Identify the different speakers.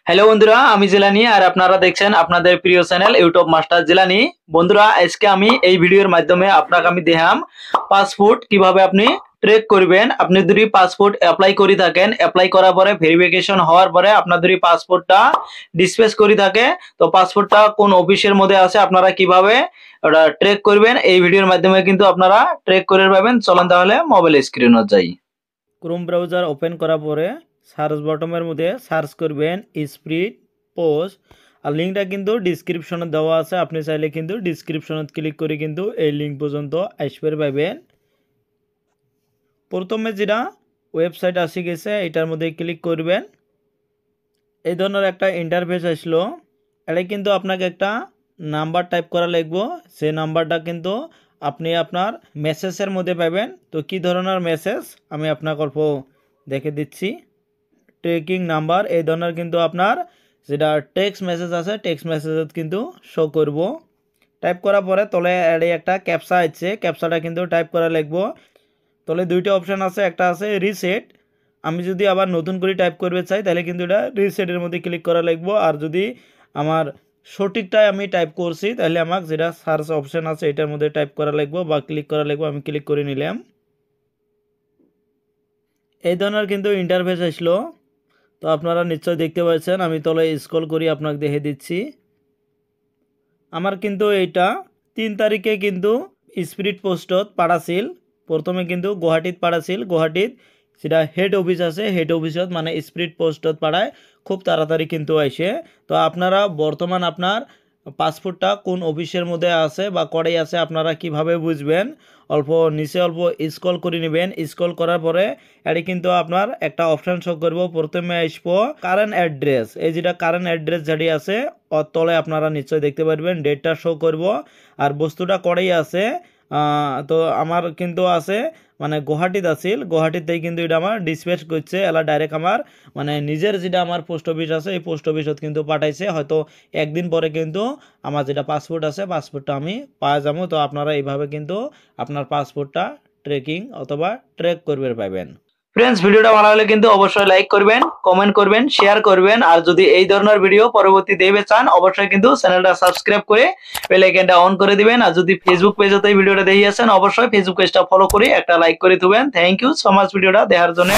Speaker 1: Hello বন্ধুরা, আমি জিলানি আর আপনারা দেখছেন আপনাদের প্রিয় চ্যানেল ইউটিউব মাস্টার জিলানি। বন্ধুরা, আজকে আমি এই ভিডিওর মাধ্যমে আপনাকে আমি দেখাম পাসপোর্ট কিভাবে আপনি ট্রেক করবেন। আপনি যদি পাসপোর্ট অ্যাপ্লাই করে থাকেন, অ্যাপ্লাই করার পরে ভেরিফিকেশন হওয়ার পরে আপনার যদি পাসপোর্টটা ডিসপ্লেস করে থাকে, তো পাসপোর্টটা কোন অফিসের মধ্যে আছে আপনারা কিভাবে ওটা ট্রেক করবেন এই ভিডিওর মাধ্যমে কিন্তু আপনারা ট্রেক করে পাবেন। চলেন তাহলে মোবাইল স্ক্রিনে যাই। ক্রোম ব্রাউজার ওপেন করার পরে সার্চ বটমের মধ্যে সার্চ করবেন স্পিড পোস্ট, আর লিঙ্কটা কিন্তু ডিসক্রিপশনে দেওয়া আছে। আপনি চাইলে কিন্তু ডিসক্রিপশনত ক্লিক করে কিন্তু এই লিঙ্ক পর্যন্ত আসবে পাবেন। প্রথমে যেটা ওয়েবসাইট আসি গেছে এটার মধ্যে ক্লিক করবেন। এই ধরনের একটা ইন্টারফেস আসলো। এটা কিন্তু আপনাকে একটা নাম্বার টাইপ করা লাগবে। সেই নাম্বারটা কিন্তু আপনি আপনার মেসেজের মধ্যে পাবেন। তো কি ধরনের মেসেজ আমি আপনাকে অল্প দেখে দিচ্ছি। ট্রেকিং নাম্বার এই ধরনের কিন্তু আপনার যেটা টেক্সট মেসেজ আছে টেক্সট মেসেজত কিন্তু শো করব। টাইপ করার পরে তলে একটা ক্যাপচা আছে, ক্যাপচাটা কিন্তু টাইপ করা লাগবে। তলে দুইটা অপশান আছে, একটা আছে রিসেট। আমি যদি আবার নতুন করে টাইপ করতে চাই তাহলে কিন্তু এটা রিসেটের মধ্যে ক্লিক করা লাগবে। আর যদি আমার সঠিকটাই আমি টাইপ করছি তাহলে আমাকে যেটা সার্চ অপশান আছে এটার মধ্যে টাইপ করা লাগবে বা ক্লিক করা লাগবে। আমি ক্লিক করে নিলাম। এই ধরনের কিন্তু ইন্টারফেস আসলো। তো আপনারা নিশ্চয়ই দেখতে পাচ্ছেন, আমি তলে স্ক্রল করি আপনাকে দেখে দিচ্ছি। আমার কিন্তু এইটা 3 তারিখে কিন্তু স্পিড পোস্টত পাঠাছিল। প্রথমে কিন্তু গুয়াহাটিত পাঠাছিল। গুয়াহাটিত যেটা হেড অফিস আছে হেড অফিসত মানে স্পিড পোস্টত পাঠায়, খুব তাড়াতাড়ি কিন্তু আসে। তো আপনারা বর্তমান আপনার পাসপোর্টটা কোন অফিসের মধ্যে আছে বা করে আছে আপনারা কিভাবে বুঝবেন, অল্প নিচে অল্প স্ক্রল করে নেবেন। স্ক্রল করার পরে এটি কিন্তু আপনার একটা অপশান শো করব। প্রথমে আসবো কারেন্ট অ্যাড্রেস। এই যেটা কারেন্ট অ্যাড্রেস যেটি আছে ওর তলে আপনারা নিশ্চয়ই দেখতে পারবেন ডেটটা শো করব। আর বস্তুটা করেই আছে। তো আমার কিন্তু আছে মানে গুয়াহাটিত আছিল, গুয়াহাটিতেই কিন্তু এটা আমার ডিসপ্যাচ করছে। এলা ডাইরেক্ট আমার মানে নিজের যেটা আমার পোস্ট অফিস আছে এই পোস্ট অফিসত কিন্তু পাঠাইছে। হয়তো একদিন পরে কিন্তু আমার যেটা পাসপোর্ট আছে পাসপোর্টটা আমি পাওয়া যাবো। তো আপনারা এইভাবে কিন্তু আপনার পাসপোর্টটা ট্রেকিং অথবা ট্র্যাক করবে পাবেন। ফ্রেন্ডস, ভিডিওটা ভালো লাগলে কিন্তু অবশ্যই লাইক করবেন, কমেন্ট করবেন, শেয়ার করবেন। আর যদি এই ধরনের ভিডিও পরবর্তী দেখতে চান অবশ্যই কিন্তু চ্যানেলটা সাবস্ক্রাইব করে বেল আইকনটা অন করে দিবেন। আর যদি ফেসবুক পেজেতে এই ভিডিওটা দেখে আছেন অবশ্যই ফেসবুক পেজটা ফলো করে একটা লাইক করে দিবেন। থ্যাংক ইউ সো মাচ ভিডিওটা দেখার জন্য।